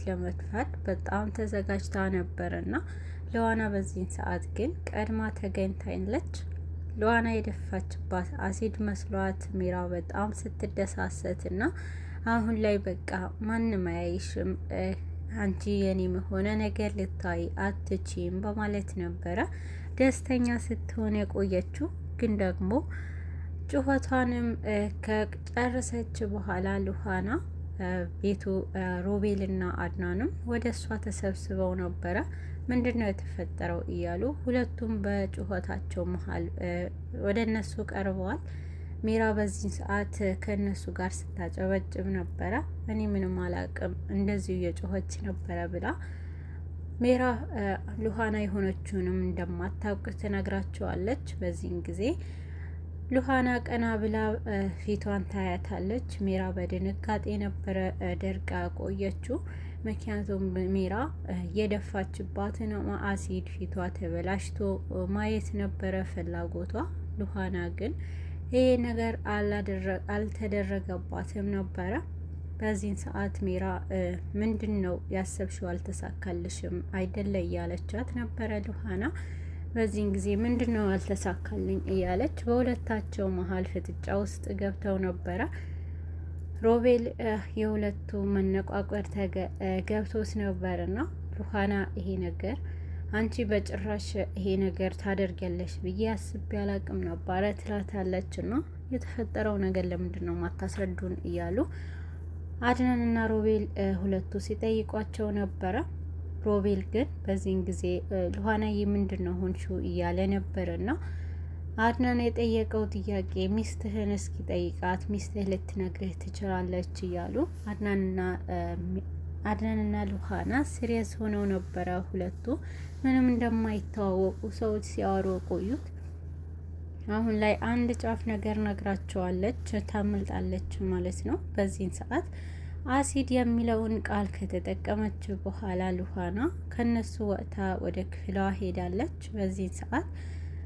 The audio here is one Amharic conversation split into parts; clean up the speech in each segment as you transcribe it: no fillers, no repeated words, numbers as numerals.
ለመድፋት በጣም ተዘጋጅታ ነበርና ሉዋና በዚህን ሰዓት ግን ቀድማ ተገኝታለች። ሉዋና የደፋችባት አሲድ መስሏት ሚራ በጣም ስትደሳሰትና አሁን ላይ በቃ ማንም አያይሽም አንቺ የኔ መሆነ ነገር ልታይ አትችም በማለት ነበረ ደስተኛ ስትሆን የቆየችው። ግን ደግሞ ጩኸቷንም ከጨረሰች በኋላ ሉዋና ቤቱ ሮቤልና አድናንም ወደ እሷ ተሰብስበው ነበረ። ምንድነው የተፈጠረው እያሉ ሁለቱም በጩኸታቸው መሀል ወደ እነሱ ቀርበዋል። ሚራ በዚህ ሰዓት ከነሱ ጋር ስታጨበጭብ ነበረ። እኔ ምንም አላቅም እንደዚሁ የጮኸች ነበረ ብላ ሚራ ሉዋና የሆነችውንም እንደማታውቅ ትነግራቸዋለች። በዚህን ጊዜ ሉዋና ቀና ብላ ፊቷን ታያታለች። ሚራ በድንጋጤ ነበረ ደርቃ ቆየችው። ምክንያቱም ሚራ የደፋችባትን አሲድ ፊቷ ተበላሽቶ ማየት ነበረ ፍላጎቷ። ሉዋና ግን ይሄ ነገር አልተደረገባትም ነበረ። በዚህን ሰዓት ሚራ ምንድን ነው ያሰብሽው? አልተሳካልሽም አይደለ እያለቻት ነበረ ሉዋና። በዚህን ጊዜ ምንድን ነው አልተሳካልኝ እያለች በሁለታቸው መሀል ፍጥጫ ውስጥ ገብተው ነበረ። ሮቤል የሁለቱ መነቋቆር ገብቶት ነበርና ሉዋና ይሄ ነገር አንቺ በጭራሽ ይሄ ነገር ታደርጊያለሽ ብዬ አስቤ አላቅም ነበረ ትላታለች። እና የተፈጠረው ነገር ለምንድን ነው ማታስረዱን እያሉ አድናንና ሮቤል ሁለቱ ሲጠይቋቸው ነበረ። ሮቤል ግን በዚህን ጊዜ ሉዋና ምንድን ነው ሆንሽው እያለ ነበርና አድናን የጠየቀው ጥያቄ ሚስትህን እስኪ ጠይቃት ሚስትህ ልትነግርህ ትችላለች እያሉ አድናንና ሉዋና ሲሪየስ ሆነው ነበረ። ሁለቱ ምንም እንደማይተዋወቁ ሰዎች ሲያወሩ ቆዩት። አሁን ላይ አንድ ጫፍ ነገር ነግራቸዋለች፣ ታመልጣለች ማለት ነው። በዚህን ሰዓት አሲድ የሚለውን ቃል ከተጠቀመች በኋላ ሉዋና ከነሱ ወጥታ ወደ ክፍሏ ሄዳለች። በዚህን ሰዓት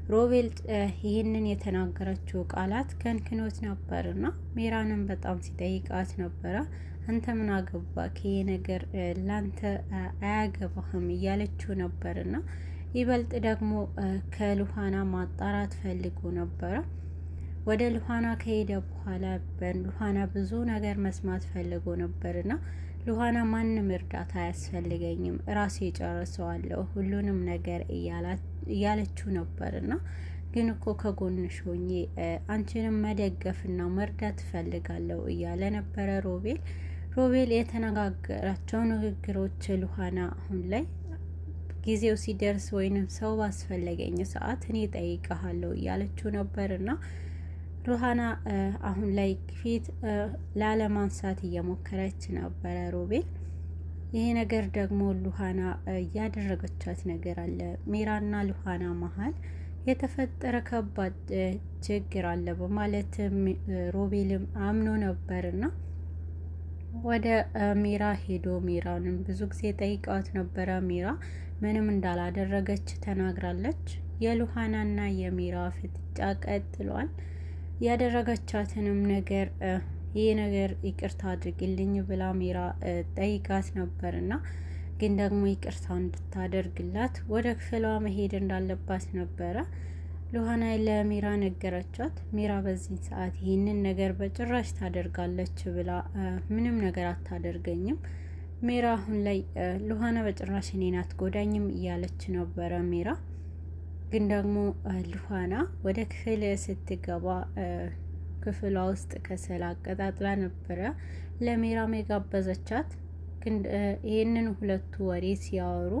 ሮቤል ይህንን የተናገረችው ቃላት ከንክኖት ነበርና ሚራንም በጣም ሲጠይቃት ነበረ። አንተ ምን አገባክ? ይሄ ነገር ላንተ አያገባህም እያለችው ነበርና ይበልጥ ደግሞ ከሉዋና ማጣራት ፈልጎ ነበረ። ወደ ሉዋና ከሄደ በኋላ በሉዋና ብዙ ነገር መስማት ፈልጎ ነበርና ሉዋና ማንም እርዳታ አያስፈልገኝም ራሴ ጨርሰዋለሁ ሁሉንም ነገር እያለችው ነበርና ግን እኮ ከጎንሽ ሆኜ አንቺንም መደገፍና መርዳት ፈልጋለሁ እያለ ነበረ ሮቤል የተነጋገራቸው ንግግሮች ሉዋና አሁን ላይ ጊዜው ሲደርስ ወይንም ሰው ባስፈለገኝ ሰዓት እኔ ጠይቀሃለሁ እያለችው ነበርና ሉዋና አሁን ላይ ፊት ላለማንሳት እየሞከረች ነበረ ሮቤል። ይሄ ነገር ደግሞ ሉዋና ያደረገቻት ነገር አለ። ሚራና ሉዋና መሀል የተፈጠረ ከባድ ችግር አለ በማለት ሮቤልም አምኖ ነበርና ወደ ሚራ ሄዶ ሚራንም ብዙ ጊዜ ጠይቃት ነበረ። ሚራ ምንም እንዳላደረገች ተናግራለች። የሉዋናና የሚራ ፍጥጫ ቀጥሏል። ያደረገቻትንም ነገር ይሄ ነገር ይቅርታ አድርግልኝ ብላ ሚራ ጠይቃት ነበርና ግን ደግሞ ይቅርታ እንድታደርግላት ወደ ክፍሏ መሄድ እንዳለባት ነበረ ሉዋና ለሚራ ነገረቻት። ሚራ በዚህ ሰዓት ይህንን ነገር በጭራሽ ታደርጋለች ብላ ምንም ነገር አታደርገኝም። ሚራ አሁን ላይ ሉዋና በጭራሽ እኔን አትጎዳኝም እያለች ነበረ ሚራ። ግን ደግሞ ሉዋና ወደ ክፍል ስትገባ ክፍሏ ውስጥ ከሰል አቀጣጥላ ነበረ ለሚራም የጋበዘቻት። ግን ይህንን ሁለቱ ወሬ ሲያወሩ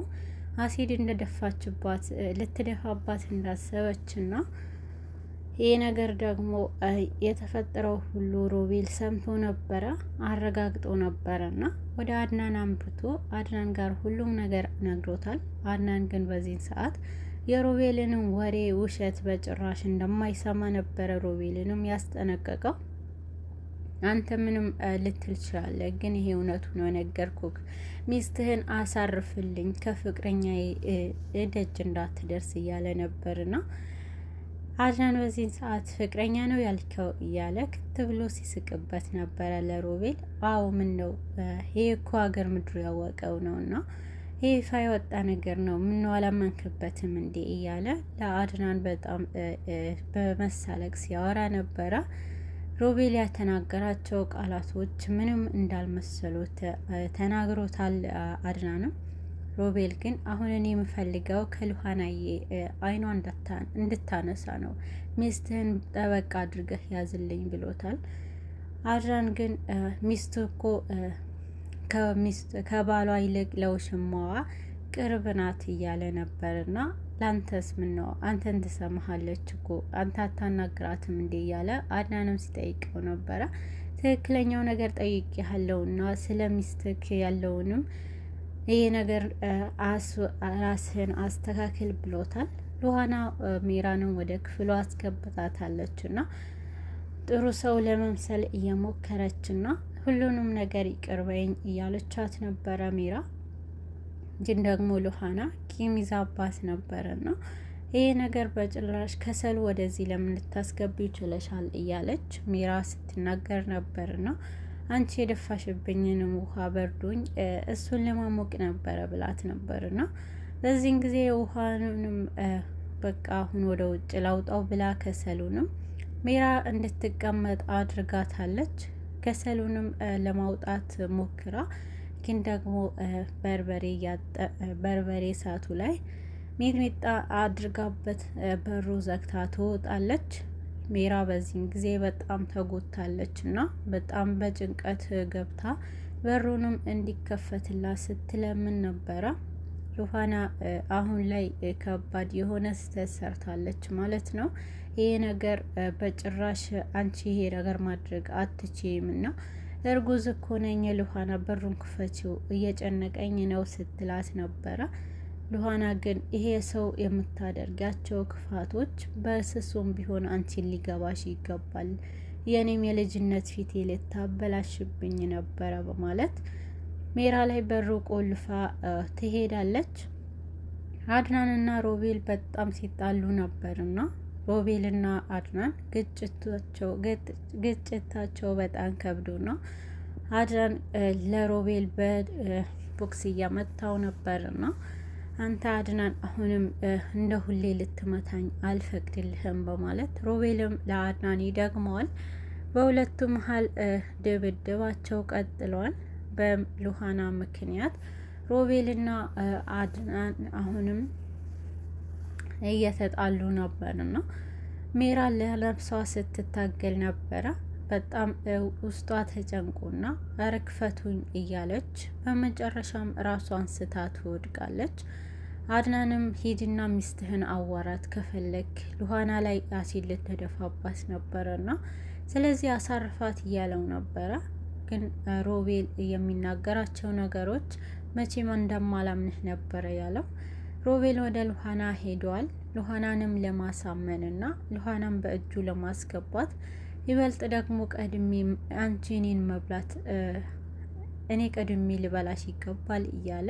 አሲድ እንደደፋችባት ልትደፋባት እንዳሰበችና ይሄ ነገር ደግሞ የተፈጠረው ሁሉ ሮቤል ሰምቶ ነበረ አረጋግጦ ነበረና ወደ አድናን አምርቶ አድናን ጋር ሁሉም ነገር ነግሮታል። አድናን ግን በዚህ ሰዓት የሮቤልንም ወሬ ውሸት በጭራሽ እንደማይሰማ ነበረ ሮቤልንም ያስጠነቀቀው። አንተ ምንም ልትል ትችላለህ፣ ግን ይሄ እውነቱ ነው ነገርኩክ። ሚስትህን አሳርፍልኝ ከፍቅረኛ ደጅ እንዳትደርስ እያለ ነበርና አድናን በዚህን ሰዓት ፍቅረኛ ነው ያልከው እያለ ክት ብሎ ሲስቅበት ነበረ ለሮቤል። አዎ ምን ነው ይሄ እኮ ሀገር ምድሩ ያወቀው ነውና ይሄ ይፋ የወጣ ነገር ነው፣ ምነው አላመንክበትም እንዴ እያለ ለአድናን በጣም በመሳለቅ ሲያወራ ነበረ። ሮቤል ያተናገራቸው ቃላቶች ምንም እንዳልመሰሉት ተናግሮታል አድናንም። ሮቤል ግን አሁን እኔ የምፈልገው ከሉሃናዬ አይኗ እንድታነሳ ነው፣ ሚስትህን ጠበቃ አድርገህ ያዝልኝ ብሎታል። አድናን ግን ሚስቱ እኮ ከባሏ ይልቅ ለውሽማዋ ቅርብ ናት እያለ ነበርና ላንተስ ምን ነው አንተን ትሰማሃለች እኮ አንተ አታናግራትም እንዴ እያለ አድናንም ሲጠይቀው ነበረ። ትክክለኛው ነገር ጠይቄሃለሁና ስለ ሚስትክ ያለውንም ይሄ ነገር ራስህን አስተካክል ብሎታል። ሉሃና ሜራንም ወደ ክፍሏ አስገብታታለችና ጥሩ ሰው ለመምሰል እየሞከረችና ሁሉንም ነገር ይቅርበኝ እያለቻት ነበረ። ሜራ ግን ደግሞ ሉሃና ቂም ይዛባት ነበረና ይሄ ነገር በጭራሽ ከሰሉ ወደዚህ ለምን ልታስገቢ ይችላል እያለች ሜራ ስትናገር ነበርና አንቺ የደፋሽብኝንም ውሃ በርዶኝ እሱን ለማሞቅ ነበረ ብላት ነበርና በዚህን ጊዜ ውሃንም በቃ አሁን ወደ ውጭ ላውጣው ብላ ከሰሉንም ሜራ እንድትቀመጥ አድርጋታለች። ከሰሉንም ለማውጣት ሞክራ ግን ደግሞ በርበሬ እሳቱ ላይ ሚጥሚጣ አድርጋበት በሩ ዘግታ ትወጣለች። ሜራ በዚህን ጊዜ በጣም ተጎታለች እና በጣም በጭንቀት ገብታ በሩንም እንዲከፈትላት ስትለምን ነበረ። ሉሃና አሁን ላይ ከባድ የሆነ ስህተት ሰርታለች ማለት ነው። ይሄ ነገር በጭራሽ አንቺ ይሄ ነገር ማድረግ አትችይም እና እርጉዝ እኮ ነኝ ሉሃና በሩን ክፈቺው እየጨነቀኝ ነው ስትላት ነበረ። ሉሃና ግን ይሄ ሰው የምታደርጋቸው ክፋቶች በስሱም ቢሆን አንቺን ሊገባሽ ይገባል፣ የኔም የልጅነት ፊቴ ልታበላሽብኝ ነበረ በማለት ሜራ ላይ በሩ ቆልፋ ትሄዳለች። አድናንና ሮቤል በጣም ሲጣሉ ነበርና ሮቤልና አድናን ግጭታቸው በጣም ከብዶ ነው። አድናን ለሮቤል በቦክስ እያመታው ነበርና አንተ አድናን አሁንም እንደ ሁሌ ልትመታኝ አልፈቅድልህም በማለት ሮቤልም ለአድናን ይደግመዋል። በሁለቱ መሀል ድብድባቸው ቀጥለዋል። በሉሃና ምክንያት ሮቤልና አድናን አሁንም እየተጣሉ ነበርና ሜራ ለነፍሷ ስትታገል ነበረ። በጣም ውስጧ ተጨንቆና ረክፈቱኝ እያለች በመጨረሻም ራሷን ስታ ትወድቃለች። አድናንም ሂድና ሚስትህን አዋራት ከፈለክ ሉሃና ላይ አሲድ ልትደፋባት ነበረና ስለዚህ አሳርፋት እያለው ነበረ። ግን ሮቤል የሚናገራቸው ነገሮች መቼም እንደማላምንህ ነበረ ያለው። ሮቤል ወደ ሉሃና ሄዷል። ሉሃናንም ለማሳመንና ሉሃናን በእጁ ለማስገባት ይበልጥ ደግሞ ቀድሜ አንቺ እኔን መብላት እኔ ቀድሜ ልበላሽ ይገባል እያለ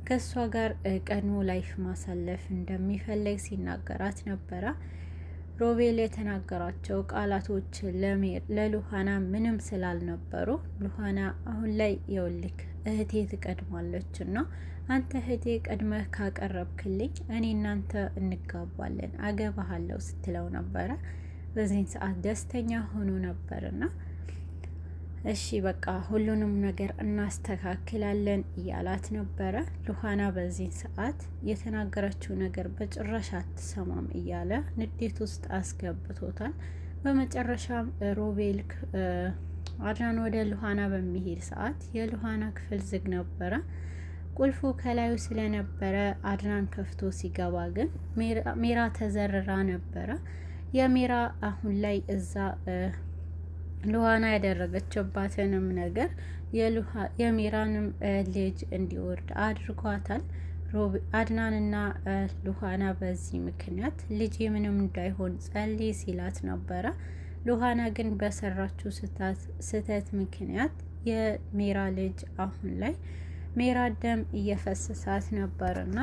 ከሷ ጋር ቀድሞ ላይፍ ማሳለፍ እንደሚፈልግ ሲናገራት ነበረ። ሮቤል የተናገራቸው ቃላቶች ለሉሃና ምንም ስላልነበሩ ሉሃና አሁን ላይ የውልክ እህቴ ትቀድማለች እና አንተ እህቴ ቀድመህ ካቀረብክልኝ እኔ እናንተ እንጋባለን አገባሃለሁ ስትለው ነበረ። በዚህን ሰዓት ደስተኛ ሆኖ ነበርና እሺ በቃ ሁሉንም ነገር እናስተካክላለን እያላት ነበረ። ሉሃና በዚህን ሰዓት የተናገረችው ነገር በጭራሽ አትሰማም እያለ ንዴት ውስጥ አስገብቶታል። በመጨረሻም ሮቤል አድናን ወደ ሉሃና በሚሄድ ሰዓት የሉሃና ክፍል ዝግ ነበረ። ቁልፉ ከላዩ ስለነበረ አድናን ከፍቶ ሲገባ ግን ሜራ ተዘርራ ነበረ። የሜራ አሁን ላይ እዛ ሉሃና ያደረገችባትንም ነገር የሜራንም ልጅ እንዲወርድ አድርጓታል። አድናንና ሉሃና በዚህ ምክንያት ልጅ ምንም እንዳይሆን ጸልይ ሲላት ነበረ። ሉሃና ግን በሰራችው ስህተት ምክንያት የሜራ ልጅ አሁን ላይ ሜራ ደም እየፈሰሳት ነበርና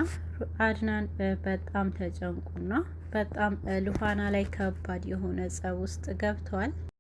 አድናን በጣም ተጨንቁና በጣም ሉሃና ላይ ከባድ የሆነ ጸብ ውስጥ ገብተዋል።